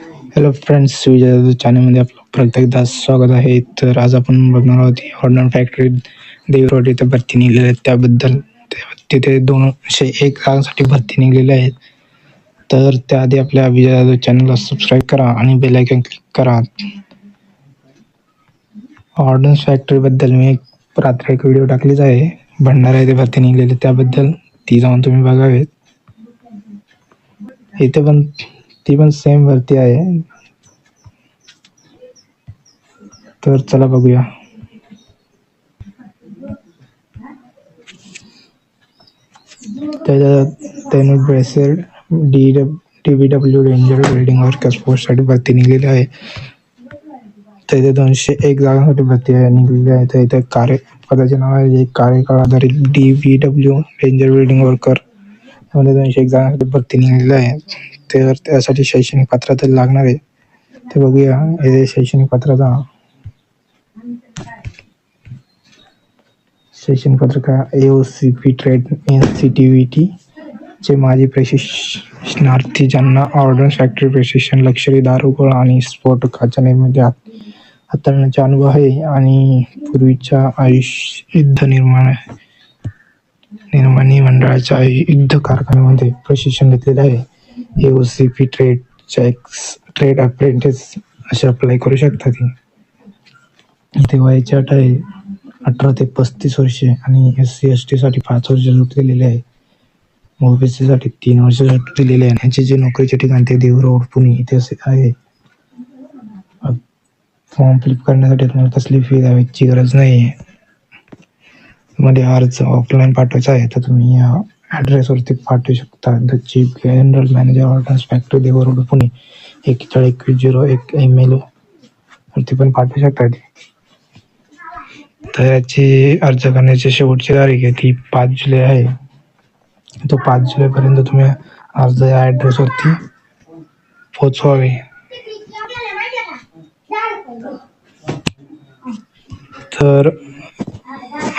Hello friends, विजय चॅनलमध्ये आपलं परत एकदा स्वागत आहे. तर आज आपण बघणार आहोत हॉर्नर फॅक्टरी देवरोड इथे भरती निघलेली आहे त्याबद्दल. तिथे 201 जागांसाठी भरती निघलेली आहे. तर त्याआधी आपल्या विजय चॅनलला सबस्क्राईब करा आणि बेल आयकॉन क्लिक करा. ऑर्डन्स फॅक्टरीबद्दल मी रात्री एक व्हिडिओ टाकलीच आहे. भंडारा इथे भरती निघलेली त्याबद्दल, ती जाऊन तुम्ही बघावेत. इथे पण ती पण सेम भरती आहे. तर चला बघूया. त्याच्यात ब्रेसेड DBW रेंजर बिल्डिंग वर्कर्स पोस्टसाठी भरती निघलेली आहे. तर इथे 201 जागांसाठी भरती निघलेली आहे. तर इथे पदाचे नाव आहे कार्यकाळ आधारित DBW रेंजर बिल्डिंग वर्कर. त्यामध्ये 201 जागांसाठी भरती निघलेली आहे. तर त्यासाठी शैक्षणिक पात्रता लागणार आहे. ते बघूया. इथे शैक्षणिक पात्रता AOCP ट्रेड NCTVT चे माजी प्रशिक्षणार्थी ज्यांना ऑर्डन्स फॅक्टरी प्रशिक्षण, लष्करी दारुगोळा आणि स्फोटकाच्या निर्मिती हाताळण्याचा अनुभव आहे आणि पूर्वीच्या युद्ध निर्माणी मंडळाच्या युद्ध कारखान्यामध्ये प्रशिक्षण घेतलेले आहे. AOCP ट्रेड अप्रेंटिस असे अप्लाय करू शकतात. इथे वयाची अट आहे 18 ते 35 वर्षे आणि SC/ST साठी 5 वर्ष सूट दिलेली आहे. OBC साठी 3 वर्ष सूट दिलेली आहे. ह्याचे जे नोकरीचे ठिकाण ते देवरोड पुणे इथे आहे. फॉर्म फिलअप करण्यासाठी तुम्हाला कसली फी द्यायची गरज नाही आहे. मध्ये अर्ज ऑफलाईन पाठवायचा आहे तर तुम्ही या ॲड्रेसवरती पाठवू शकता. The chief general manager ordnance factory Dehu Road Pune 412101 email वरती पण पाठवू शकता. तर याची अर्ज करण्याची शेवटची तारीख आहे ती 5 जुलै आहे. तो 5 जुलैपर्यंत तुम्ही अर्ज या ॲड्रेसवरती पोचवावे. तर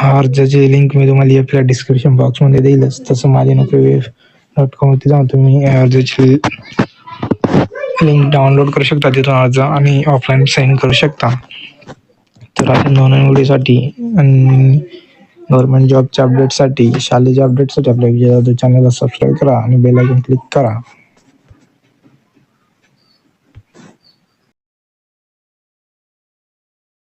अर्जाची लिंक मी तुम्हाला आपल्या डिस्क्रिप्शन बॉक्समध्ये देईलच. तसं माझ्यानोकरी.com वरती जाऊन तुम्ही अर्जाची लिंक डाउनलोड करू शकता. तिथून अर्ज आणि ऑफलाईन साईन करू शकता. तर अशा नोंदणीसाठी आणि गव्हर्नमेंट जॉबच्या अपडेटसाठी, शालेय अपडेटसाठी आपल्या विजय चॅनलला सबस्क्राईब करा आणि बेल आयकॉन क्लिक करा.